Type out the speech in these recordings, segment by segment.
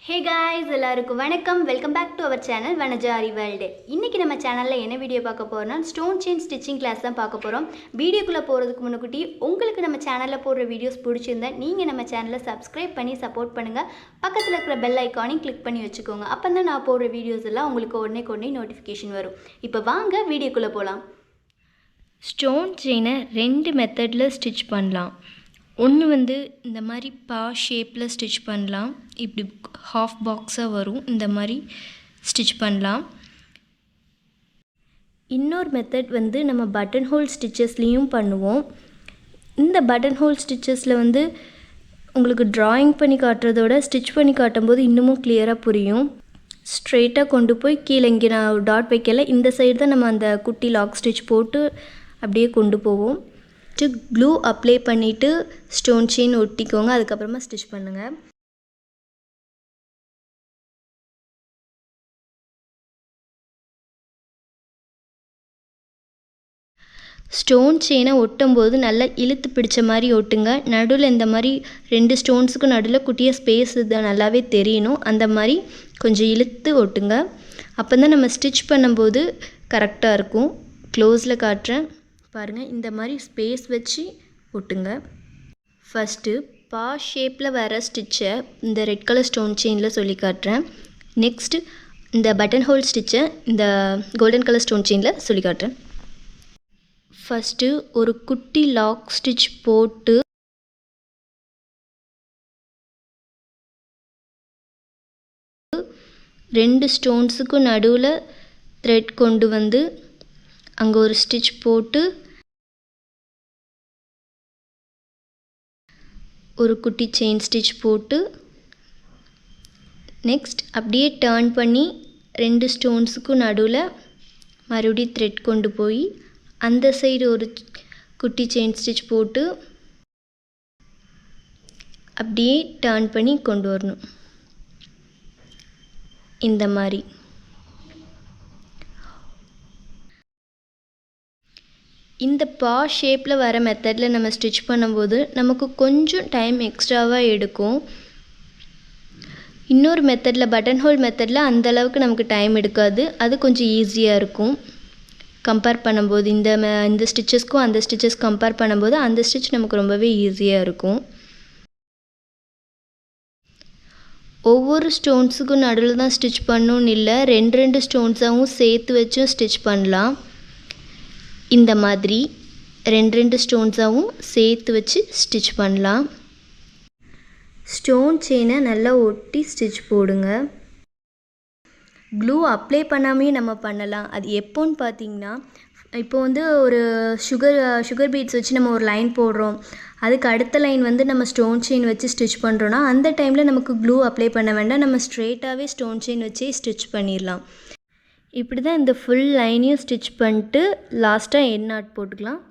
ஹே guys, எல்லாருக்கும் வணக்கம். Welcome back to our channel Vanajari world. இன்றைக்கி நம்ம சேனலில் என்ன வீடியோ பார்க்க போகிறோம்னா ஸ்டோன் செயின் ஸ்டிச்சிங் கிளாஸ் தான் பார்க்க போகிறோம். வீடியோக்குள்ளே போகிறதுக்கு முன்னாடி உங்களுக்கு நம்ம சேனலில் போடுற வீடியோஸ் பிடிச்சிருந்தா நீங்கள் நம்ம சேனலை சப்ஸ்கிரைப் பண்ணி சப்போர்ட் பண்ணுங்கள். பக்கத்தில் இருக்கிற பெல் ஐக்கானையும் கிளிக் பண்ணி வச்சுக்கோங்க. அப்போ தான் நான் போடுற வீடியோஸ் எல்லாம் உங்களுக்கு உடனே நோட்டிஃபிகேஷன் வரும். இப்போ வாங்க வீடியோக்குள்ளே போகலாம். ஸ்டோன் செயினை 2 மெத்தடில் ஸ்டிச் பண்ணலாம். ஒன்று வந்து இந்த மாதிரி ஷேப்பில் ஸ்டிச் பண்ணலாம். இப்படி ஹாஃப் பாக்ஸாக வரும், இந்த மாதிரி ஸ்டிச் பண்ணலாம். இன்னொரு மெத்தட் வந்து நம்ம பட்டன் ஹோல் ஸ்டிச்சஸ்லேயும் பண்ணுவோம். இந்த பட்டன் ஹோல் ஸ்டிச்சஸில் வந்து உங்களுக்கு ட்ராயிங் பண்ணி காட்டுறதோட ஸ்டிச் பண்ணி காட்டும்போது இன்னமும் கிளியராக புரியும். ஸ்ட்ரெயிட்டாக கொண்டு போய் கீழே இங்கே நான் டாட் வைக்கல, இந்த சைடு தான் நம்ம அந்த குட்டி லாக் ஸ்டிச் போட்டு அப்படியே கொண்டு போவோம். க்ளூ அப்ளை பண்ணிவிட்டு ஸ்டோன் செயின் ஒட்டிக்கோங்க. அதுக்கப்புறமா ஸ்டிச் பண்ணுங்கள். ஸ்டோன் செயினை ஒட்டும்போது நல்லா இழுத்து பிடிச்ச மாதிரி ஒட்டுங்க. நடுவில் இந்த மாதிரி 2 ஸ்டோன்ஸுக்கு நடுவில் குட்டியாக ஸ்பேஸ் இது நல்லாவே தெரியணும். அந்த மாதிரி கொஞ்சம் இழுத்து ஒட்டுங்க. அப்போ தான் நம்ம ஸ்டிச் பண்ணும்போது கரெக்டாக இருக்கும். க்ளோஸில் காட்டுறேன் பாருங்கள். இந்த மாதிரி ஸ்பேஸ் வச்சு ஒட்டுங்க. ஃபஸ்ட்டு ஷேப்பில் வர ஸ்டிச்சை இந்த ரெட் கலர் ஸ்டோன் செயினில் சொல்லி காட்டுறேன். நெக்ஸ்ட்டு இந்த பட்டன் ஹோல் ஸ்டிச்சை இந்த கோல்டன் கலர் ஸ்டோன் செயினில் சொல்லி காட்டுறேன். ஃபஸ்ட்டு ஒரு குட்டி லாக் ஸ்டிச் போட்டு ரெண்டு ஸ்டோன்ஸுக்கும் நடுவில் த்ரெட் கொண்டு வந்து அங்கே ஒரு ஸ்டிச் போட்டு ஒரு குட்டி செயின் ஸ்டிச் போட்டு நெக்ஸ்ட் அப்படியே டர்ன் பண்ணி 2 ஸ்டோன்ஸுக்கும் நடுவில் மறுபடியும் த்ரெட் கொண்டு போய் அந்த சைடு ஒரு குட்டி செயின் ஸ்டிச் போட்டு அப்படியே டர்ன் பண்ணி கொண்டு வரணும். இந்த மாதிரி இந்த ஷேப்பில் வர மெத்தடில் நம்ம ஸ்டிச் பண்ணும்போது நமக்கு கொஞ்சம் டைம் எக்ஸ்ட்ராவாக எடுக்கும். இன்னொரு மெத்தடில் பட்டன் ஹோல் மெத்தடில் அந்தளவுக்கு நமக்கு டைம் எடுக்காது. அது கொஞ்சம் ஈஸியாக இருக்கும் கம்பேர் பண்ணும்போது. இந்த ஸ்டிச்சஸ்க்கும் அந்த ஸ்டிச்சஸ் கம்பேர் பண்ணும்போது அந்த ஸ்டிச் நமக்கு ரொம்பவே ஈஸியாக இருக்கும். ஒவ்வொரு ஸ்டோன்ஸுக்கும் நடுவில் தான் ஸ்டிச் பண்ணணும்னு இல்லை, 2 ஸ்டோன்ஸாகவும் சேர்த்து வச்சும் ஸ்டிச் பண்ணலாம். இந்த மாதிரி 2 ஸ்டோன்ஸாகவும் சேர்த்து வச்சு ஸ்டிச் பண்ணலாம். ஸ்டோன் செயினை நல்லா ஒட்டி ஸ்டிச் போடுங்க. க்ளூ அப்ளை பண்ணாமே நம்ம பண்ணலாம். அது எப்போன்னு பார்த்தீங்கன்னா, இப்போ வந்து ஒரு சுகர் பீட்ஸ் வச்சு நம்ம ஒரு லைன் போடுறோம், அதுக்கு அடுத்த லைன் வந்து நம்ம ஸ்டோன் செயின் வச்சு ஸ்டிச் பண்ணுறோன்னா அந்த டைமில் நமக்கு க்ளூ அப்ளை பண்ண வேண்டாம். நம்ம ஸ்ட்ரெயிட்டாகவே ஸ்டோன் செயின் வச்சே ஸ்டிச் பண்ணிடலாம். இப்படி தான் இந்த ஃபுல் லைனையும் ஸ்டிச் பண்ணிட்டு லாஸ்ட்டாக எண்ட் நாட் போட்டுக்கலாம்.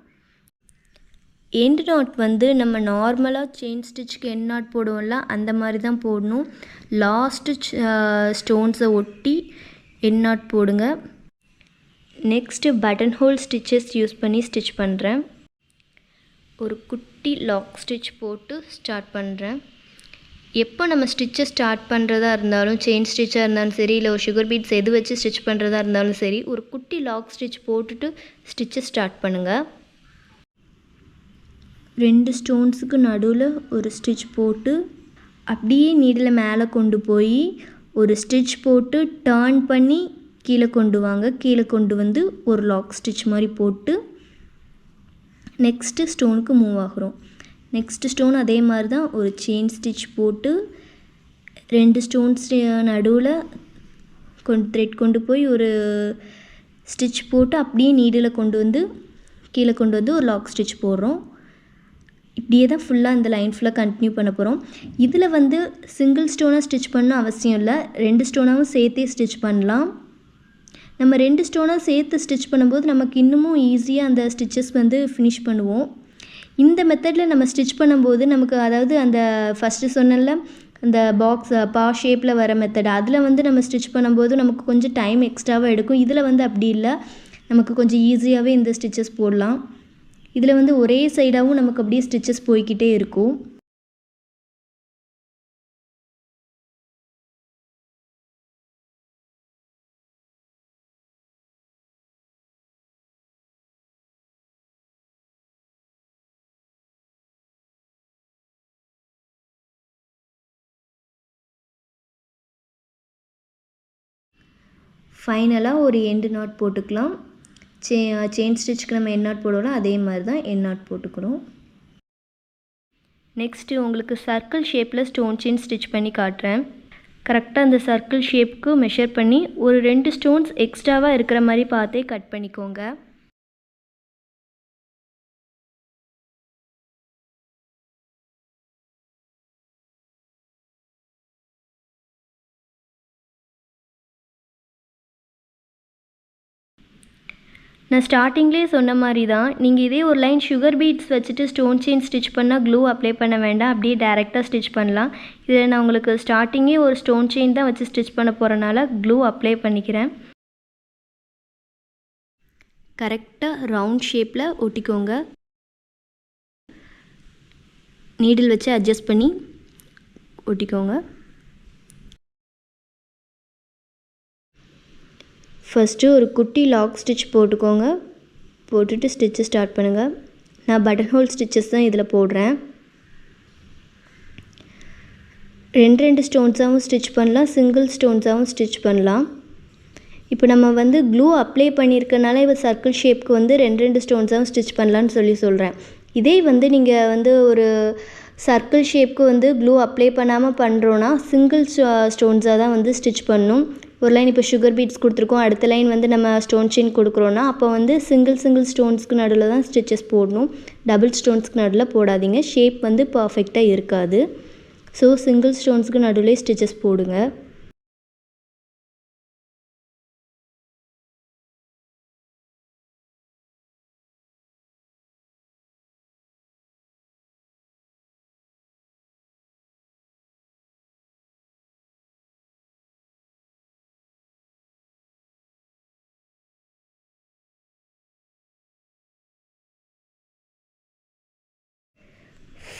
எண்ட் நாட் வந்து நம்ம நார்மலாக செயின் ஸ்டிச்சுக்கு எண்ட் நாட் போடுவோம்ல, அந்த மாதிரி தான் போடணும். லாஸ்ட்டு ஸ்டோன்ஸை ஒட்டி எண்ட் நாட் போடுங்க. Next button whole stitches use பண்ணி ஸ்டிச் பண்ணுறேன். ஒரு குட்டி லாக் ஸ்டிச் போட்டு ஸ்டார்ட் பண்ணுறேன். எப்போ நம்ம ஸ்டிச்சை ஸ்டார்ட் பண்ணுறதா இருந்தாலும், செயின் ஸ்டிச்சாக இருந்தாலும் சரி, இல்லை ஒரு சுகர் பீட்ஸ் எது வச்சு ஸ்டிச் பண்ணுறதா இருந்தாலும் சரி, ஒரு குட்டி லாக் ஸ்டிச் போட்டுட்டு ஸ்டிச்சை ஸ்டார்ட் பண்ணுங்கள். 2 ஸ்டோன்ஸுக்கு நடுவில் ஒரு ஸ்டிச் போட்டு அப்படியே நீடில் மேலே கொண்டு போய் ஒரு ஸ்டிச் போட்டு டர்ன் பண்ணி கீழே கொண்டு வாங்க. கீழே கொண்டு வந்து ஒரு லாக் ஸ்டிச் மாதிரி போட்டு நெக்ஸ்ட்டு ஸ்டோனுக்கு மூவ் ஆகிறோம். நெக்ஸ்ட்டு ஸ்டோன் அதே மாதிரி தான் ஒரு செயின் ஸ்டிச் போட்டு 2 ஸ்டோன்ஸ் நடுவில் த்ரெட் கொண்டு போய் ஒரு ஸ்டிச் போட்டு அப்படியே நீடில் கொண்டு வந்து கீழே கொண்டு வந்து ஒரு லாக் ஸ்டிச் போடுறோம். இப்படியே தான் ஃபுல்லாக இந்த லைன் ஃபுல்லாக கண்டினியூ பண்ண போகிறோம். இதில் வந்து சிங்கிள் ஸ்டோனாக ஸ்டிச் பண்ணணும் அவசியம் இல்லை, 2 ஸ்டோனாகவும் சேர்த்தே ஸ்டிச் பண்ணலாம். நம்ம 2 ஸ்டோனாக சேர்த்து ஸ்டிச் பண்ணும்போது நமக்கு இன்னமும் ஈஸியாக அந்த ஸ்டிச்சஸ் வந்து ஃபினிஷ் பண்ணுவோம். இந்த மெத்தடில் நம்ம ஸ்டிச் பண்ணும்போது நமக்கு, அதாவது அந்த ஃபஸ்ட்டு சொன்னல அந்த பாக்ஸ் ஷேப்பில் வர மெத்தட், அதில் வந்து நம்ம ஸ்டிச் பண்ணும்போது நமக்கு கொஞ்சம் டைம் எக்ஸ்ட்ராவாக எடுக்கும். இதில் வந்து அப்படி இல்லை, நமக்கு கொஞ்சம் ஈஸியாகவே இந்த ஸ்டிச்சஸ் போடலாம். இதில் வந்து ஒரே சைடாகவும் நமக்கு அப்படியே ஸ்டிச்சஸ் போய்கிட்டே இருக்கும். ஃபைனலாக ஒரு எண்டு நாட் போட்டுக்கலாம். செயின் ஸ்டிச்சுக்கு நம்ம எண்ட் நாட் போடுவோம் அதே மாதிரி தான் எண்ட் நாட் போட்டுக்கணும். நெக்ஸ்ட்டு உங்களுக்கு சர்க்கிள் ஷேப்பில் ஸ்டோன் செயின் ஸ்டிச் பண்ணி காட்டுறேன். கரெக்டாக அந்த சர்க்கிள் ஷேப்புக்கு மெஷர் பண்ணி ஒரு 2 ஸ்டோன்ஸ் எக்ஸ்ட்ராவாக இருக்கிற மாதிரி பார்த்தே கட் பண்ணிக்கோங்க. நான் ஸ்டார்டிங்லேயே சொன்ன மாதிரி தான், நீங்கள் இதே ஒரு லைன் சுகர் பீட்ஸ் வச்சுட்டு ஸ்டோன் செயின் ஸ்டிச் பண்ணால் க்ளூ அப்ளை பண்ண வேண்டாம், அப்படியே டேரெக்டாக ஸ்டிச் பண்ணலாம். இதில் நான் உங்களுக்கு ஸ்டார்டிங்கே ஒரு ஸ்டோன் செயின் தான் வச்சு ஸ்டிச் பண்ண போகிறனால க்ளூ அப்ளை பண்ணிக்கிறேன். கரெக்டாக ரவுண்ட் ஷேப்பில் ஒட்டிக்கோங்க. நீடில் வச்சு அட்ஜஸ்ட் பண்ணி ஒட்டிக்கோங்க. ஃபஸ்ட்டு ஒரு குட்டி லாக் ஸ்டிச் போட்டுக்கோங்க. போட்டுட்டு ஸ்டிச்சை ஸ்டார்ட் பண்ணுங்கள். நான் பட்டன் ஹோல் ஸ்டிச்சஸ் தான் இதில் போடுறேன். 2 ஸ்டோன்ஸாகவும் ஸ்டிச் பண்ணலாம், சிங்கிள் ஸ்டோன்ஸாகவும் ஸ்டிச் பண்ணலாம். இப்போ நம்ம க்ளூ அப்ளை பண்ணியிருக்கனால இப்போ சர்க்கிள் ஷேப்புக்கு 2 ஸ்டோன்ஸாகவும் ஸ்டிச் பண்ணலான்னு சொல்கிறேன். இதே நீங்கள் ஒரு சர்க்கிள் ஷேப்புக்கு க்ளூ அப்ளை பண்ணாமல் பண்ணுறோன்னா சிங்கிள் ஸ்டோன்ஸாக தான் ஸ்டிச் பண்ணணும். ஒரு லைன் இப்போ சுகர் பீட்ஸ் கொடுத்துருக்கோம், அடுத்த லைன் நம்ம ஸ்டோன் செயின் கொடுக்குறோன்னா அப்போ சிங்கிள் ஸ்டோன்ஸ்க்கு நடுவில் தான் ஸ்டிச்சஸ் போடணும். டபுள் ஸ்டோன்ஸ்க்கு நடுவில் போடாதீங்க, ஷேப் பர்ஃபெக்டாக இருக்காது. ஸோ சிங்கிள் ஸ்டோன்ஸ்க்கு நடுவில் ஸ்டிச்சஸ் போடுங்க.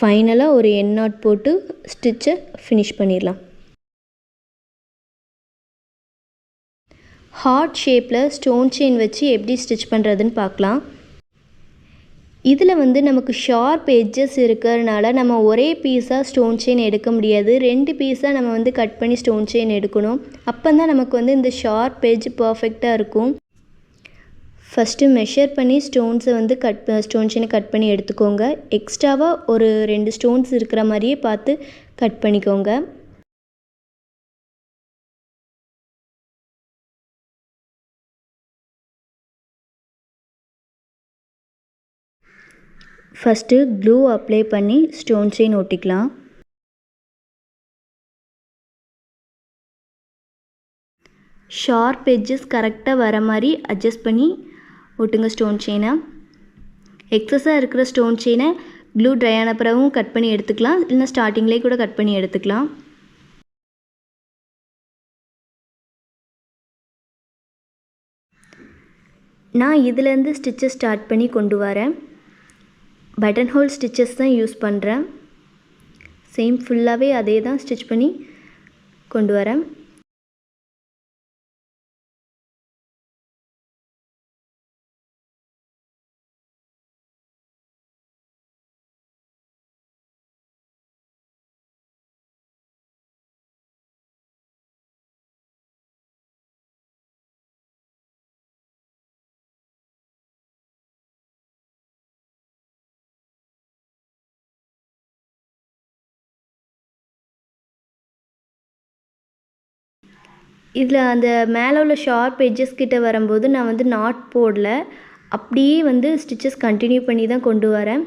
ஃபைனலாக ஒரு எண்ட் நாட் போட்டு ஸ்டிச்சை ஃபினிஷ் பண்ணிடலாம். ஹார்ட் ஷேப்பில் ஸ்டோன் செயின் வச்சு எப்படி ஸ்டிச் பண்ணுறதுன்னு பார்க்கலாம். இதில் நமக்கு ஷார்ப் எட்ஜஸ் இருக்கிறதுனால நம்ம ஒரே பீஸாக ஸ்டோன் செயின் எடுக்க முடியாது. 2 பீஸாக நம்ம கட் பண்ணி ஸ்டோன் செயின் எடுக்கணும். அப்போ தான் நமக்கு இந்த ஷார்ப் எட்ஜ் பர்ஃபெக்டாக இருக்கும். ஃபஸ்ட்டு மெஷர் பண்ணி ஸ்டோன்ஸை ஸ்டோன் செயினை கட் பண்ணி எடுத்துக்கோங்க. எக்ஸ்ட்ராவாக ஒரு 2 ஸ்டோன்ஸ் இருக்கிற மாதிரியே பார்த்து கட் பண்ணிக்கோங்க. ஃபஸ்ட்டு க்ளூ அப்ளை பண்ணி ஸ்டோன் செயின் ஒட்டிக்கலாம். ஷார்ப் எட்ஜஸ் கரெக்டாக வர மாதிரி அட்ஜஸ்ட் பண்ணி ஒட்டுங்க ஸ்டோன் செயினை. எக்ஸஸாக இருக்கிற ஸ்டோன் செயினை க்ளூ ட்ரை ஆன பிறகும் கட் பண்ணி எடுத்துக்கலாம், இல்லைனா ஸ்டார்டிங்லேயே கூட கட் பண்ணி எடுத்துக்கலாம். நான் இதிலேருந்து ஸ்டிச்சஸ் ஸ்டார்ட் பண்ணி கொண்டு வரேன். பட்டன் ஹோல் ஸ்டிச்சஸ் தான் யூஸ் பண்ணுறேன். சேம் ஃபுல்லாகவே அதே தான் ஸ்டிச் பண்ணி கொண்டு வரேன். இதில் அந்த மேலே உள்ள ஷார்ப் எட்ஜஸ் கிட்ட வரும்போது நான் நாட் போடல, அப்படியே ஸ்டிச்சஸ் கண்டினியூ பண்ணி தான் கொண்டு வரேன்.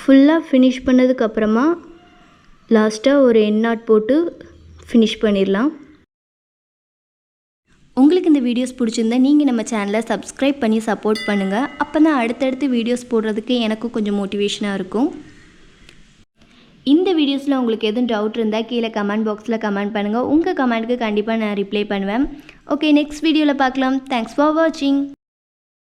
ஃபுல்லாக ஃபினிஷ் பண்ணதுக்கப்புறமா லாஸ்ட்டாக ஒரு எண்ட் நாட் போட்டு ஃபினிஷ் பண்ணிடலாம். உங்களுக்கு இந்த வீடியோஸ் பிடிச்சிருந்தா நீங்கள் நம்ம சேனலை சப்ஸ்கிரைப் பண்ணி சப்போர்ட் பண்ணுங்கள். அப்போ தான் அடுத்தடுத்து வீடியோஸ் போடுறதுக்கு எனக்கும் கொஞ்சம் மோட்டிவேஷனாக இருக்கும். இந்த வீடியோஸில் உங்களுக்கு எதுவும் டவுட் இருந்தால் கீழே கமெண்ட் பாக்ஸில் கமெண்ட் பண்ணுங்கள். உங்கள் கமெண்ட்டுக்கு கண்டிப்பாக நான் ரிப்ளை பண்ணுவேன். ஓகே, நெக்ஸ்ட் வீடியோவில் பார்க்கலாம். தேங்க்ஸ் ஃபார் வாட்சிங்.